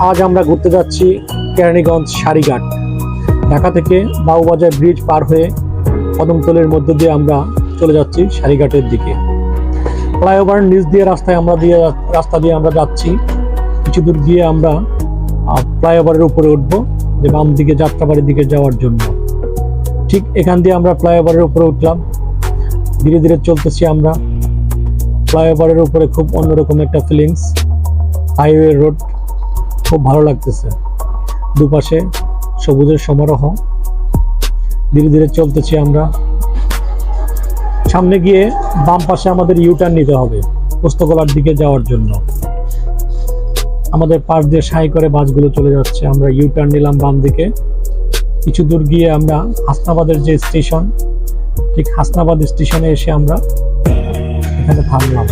আজ আমরা ঘুরতে যাচ্ছি কেরানীগঞ্জ সারিঘাট। ঢাকা থেকে বাবুবাজার ব্রিজ পার হয়ে কদমতলের মধ্য দিয়ে আমরা চলে যাচ্ছি সারিঘাটের দিকে। ফ্লাইওভারের নিচ দিয়ে রাস্তা দিয়ে আমরা যাচ্ছি। কিছু দূর গিয়ে আমরা ফ্লাইওভারের উপরে উঠবো, যে বাম দিকে যাত্রাবাড়ির দিকে যাওয়ার জন্য। ঠিক এখান দিয়ে আমরা ফ্লাইওভারের উপরে উঠলাম। ধীরে ধীরে চলতেছি আমরা। ফ্লাইওভারের উপরে খুব অন্যরকম একটা ফিলিংস। হাইওয়ে রোড, খুব ভালো লাগতেছে। দুপাশে সবুজের সমারোহ। ধীরে ধীরে চলতেছি আমরা। সামনে গিয়ে বাম পাশে আমাদের ইউটার্ন নিতে হবে পোস্তগোলার দিকে যাওয়ার জন্য। আমাদের পাশ দিয়ে সাই করে বাসগুলো চলে যাচ্ছে। আমরা ইউটার্ন নিলাম বাম দিকে। কিছু দূর গিয়ে আমরা হাসনাবাদের যে স্টেশন, ঠিক হাসনাবাদ স্টেশনে এসে আমরা এখানে থামলাম।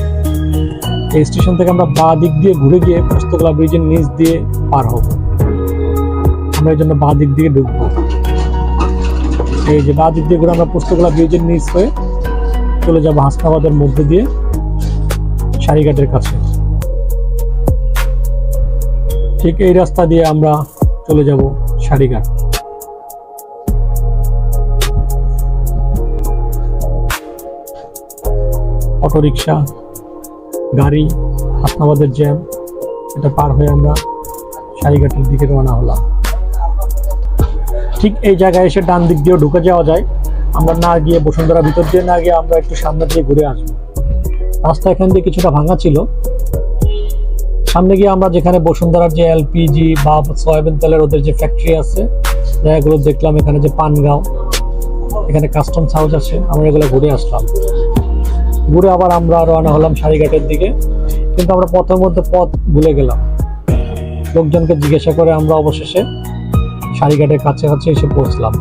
এই স্টেশন থেকে আমরা বাঁ দিক দিয়ে ঘুরে গিয়ে পোস্তগোলা ব্রিজের নিচ দিয়ে পার হব। আমরা এই জন্য বাঁ দিক দিয়ে ঢুকবো। এই যে বাঁ দিক দিয়ে ঘুরে আমরা পোস্তগোলা ব্রিজের নিচ হয়ে চলে যাবো হাসনাবাদের মধ্যে দিয়ে সারিঘাটের কাছে। ঠিক এই রাস্তা দিয়ে আমরা চলে যাব সারিঘাট। অটোরিকশা, গাড়ি, হাসনাবাদের জ্যাম, এটা পার হয়ে আমরা সারিঘাটের দিকে রওনা হলাম। ঠিক এই জায়গায় এসে ডান দিক দিয়েও ঢুকে যাওয়া যায়। আমরা না গিয়ে বসুন্ধরা ভিতর দিয়ে না গিয়ে আমরা একটু সামনে দিয়ে ঘুরে আসবো। রাস্তা এখান দিয়ে কিছুটা ভাঙা ছিল। সামনে গিয়ে আমরা যেখানে বসুন্ধরার যে এলপিজি বা সয়াবিন তেলের ওদের যে ফ্যাক্টরি আছে, জায়গাগুলো দেখলাম। এখানে যে পানগাঁও, এখানে কাস্টমস হাউস আছে, আমরা এগুলো ঘুরে আসলাম। ঘুরে আবার আমরা রওনা হলাম সারিঘাটের দিকে। কিন্তু আমরা পথের মধ্যে পথ ভুলে গেলাম। লোকজনকে জিজ্ঞাসা করে আমরা অবশেষে সারিঘাটের কাছাকাছি এসে পৌঁছলাম।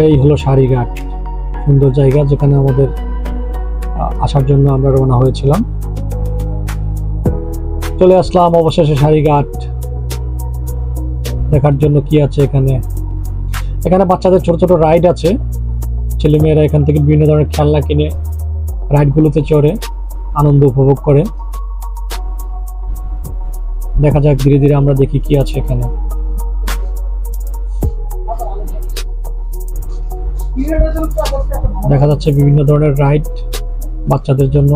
এই হলো সারিঘাট, সুন্দর জায়গা যেখানে আমাদের আসার জন্য আমরা রওনা হয়েছিলাম। চলে আসলাম অবশেষে সারিঘাট। দেখার জন্য কি আছে এখানে। এখানে বাচ্চাদের ছোট ছোট রাইড আছে। ছেলেমেয়েরা এখান থেকে বিভিন্ন ধরনের খেলনা কিনে রাইডগুলোতে চড়ে আনন্দ উপভোগ করে। দেখা যাক, ধীরে ধীরে আমরা দেখি কি আছে এখানে। দেখা যাচ্ছে বিভিন্ন ধরনের রাইড বাচ্চাদের জন্য।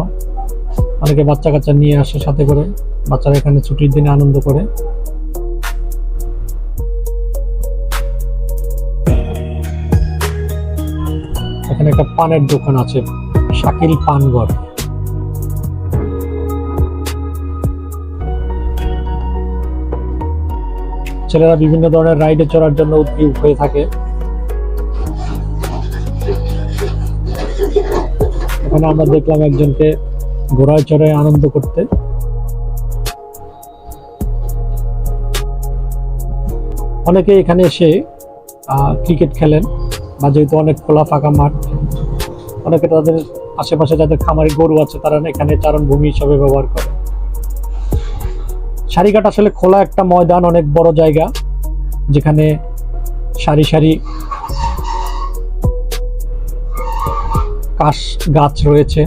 অনেকে বাচ্চা কাচ্চা নিয়ে আসে সাথে করে। বাচ্চারা এখানে ছুটির দিনে আনন্দ করে। এখানে একটা পানের দোকান আছে, শাকিল পানঘর। ছেলেরা বিভিন্ন ধরনের রাইডে চড়ার জন্য উদ্গ্রীব হয়ে থাকে। এখানে আমরা দেখলাম একজনকে ঘোড়ায় চড়ে আনন্দ করতে। অনেকে এখানে এসে ক্রিকেট খেলেন, বা যেহেতু অনেক খোলা ফাঁকা মাঠ, অনেকে তাদের আশেপাশে যাদের খামারি গরু আছে তারা এখানে চারণভূমি হিসাবে ব্যবহার করে। সারিঘাট আসলে খোলা একটা ময়দান, অনেক বড় জায়গা, যেখানে সারি সারি কাশ গাছ রয়েছে।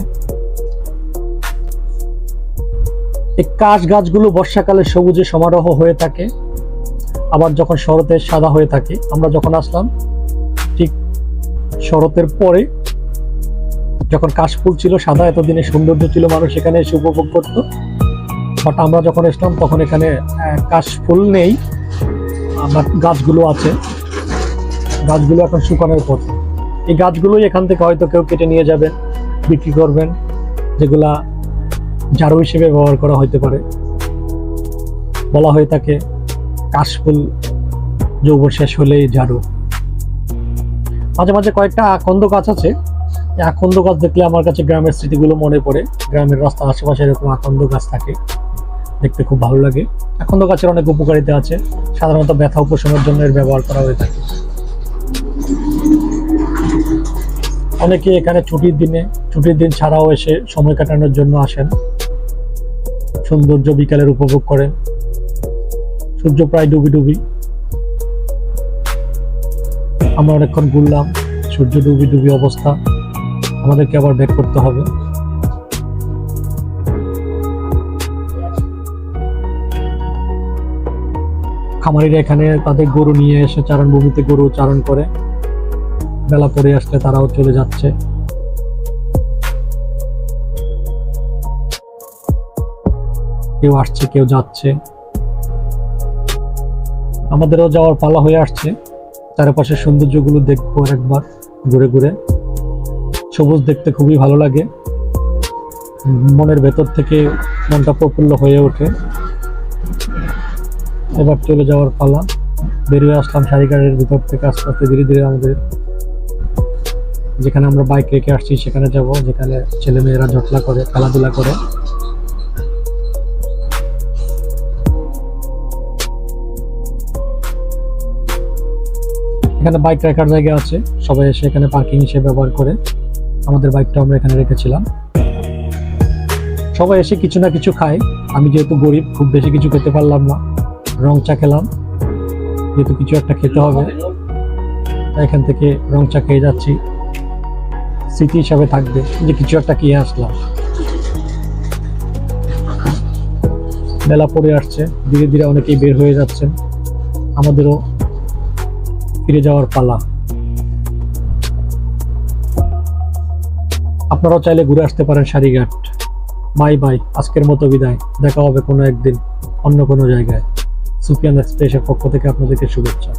এই কাশ গাছগুলো বর্ষাকালে সবুজে সমারোহ হয়ে থাকে, আবার যখন শরতে সাদা হয়ে থাকে। আমরা যখন আসলাম ঠিক শরতের পরে, যখন কাশফুল ছিল সাদা, এতদিনে সৌন্দর্য ছিল, মানুষ এখানে এসে উপভোগ করতো। বাট আমরা যখন আসলাম তখন এখানে কাশফুল নেই, বাট গাছগুলো আছে। গাছগুলো এখন শুকানোর পথে। এই গাছগুলোই এখান থেকে হয়তো কেউ কেটে নিয়ে যাবেন, বিক্রি করবেন, যেগুলা ঝাড়ু হিসেবে ব্যবহার করা হতে পারে। বলা হয়ে থাকে কাশফুল যৌবন শেষ হলেই ঝাড়ু। মাঝে মাঝে কয়েকটা আকন্দ গাছ আছে। এই আকন্দ গাছ দেখলে আমার কাছে গ্রামের স্মৃতিগুলো মনে পড়ে। গ্রামের রাস্তার আশেপাশে এরকম আকন্দ গাছ থাকে, দেখতে খুব ভালো লাগে। আকন্দ গাছের অনেক উপকারিতা আছে। সাধারণত ব্যথা উপশমের জন্য এর ব্যবহার করা হয়ে থাকে। অনেকে এখানে ছুটির দিন ছাড়াও এসে সময় কাটানোর জন্য আসেন, সৌন্দর্য বিকালের উপভোগ করেন। সূর্য প্রায় ডুবি ডুবি, আমরা অনেকক্ষণ ঘুরলাম। সূর্য ডুবি ডুবি অবস্থা, আমাদেরকে আবার ব্যাক করতে হবে। খামারিরা এখানে তাদের গরু নিয়ে এসে চারণভূমিতে গরু চারণ করে, বেলা পড়ে আসলে তারাও চলে যাচ্ছে। কেউ আসছে কেউ যাচ্ছে, আমাদেরও যাওয়ার পালা হয়ে আসছে। চারপাশের সৌন্দর্যগুলো দেখবো একবার ঘুরে ঘুরে। সবুজ দেখতে খুবই ভালো লাগে, মনের ভেতর থেকে মনটা প্রফুল্ল হয়ে ওঠে। এবার চলে যাওয়ার পালা। বেরিয়ে আসলাম সারিঘাটের ভিতর থেকে, আস্তে আস্তে ধীরে ধীরে আমাদের যেখানে আমরা বাইক রেখে আসছি সেখানে যাব, যেখানে ছেলে মেয়েরা জটলা করে, খেলাধুলা করে। এখানে বাইক রাখার জায়গা আছে, সবাই এসে এখানে পার্কিং হিসেবে ব্যবহার করে। আমাদের বাইকটা আমরা এখানে রেখেছিলাম। সবাই এসে কিছু না কিছু খায়। আমি যেহেতু গরিব, খুব বেশি কিছু খেতে পারলাম না, রং চা খেলাম, যেহেতু কিছু একটা খেতে হবে। এখান থেকে রং চা খেয়ে যাচ্ছি, স্মৃতি হিসাবে থাকবে যে কিছু একটা খেয়ে আসলাম। বেলা পড়ে আসছে, ধীরে ধীরে অনেকেই বের হয়ে যাচ্ছেন, আমাদেরও ফিরে যাওয়ার পালা। আপনারাও চাইলে ঘুরে আসতে পারেন সারিঘাট। বাই বাই, আজকের মতো বিদায়, দেখা হবে কোনো একদিন অন্য কোনো জায়গায়। সুফিয়ান এক্সপ্রেসের পক্ষ থেকে আপনাদেরকে শুভেচ্ছা।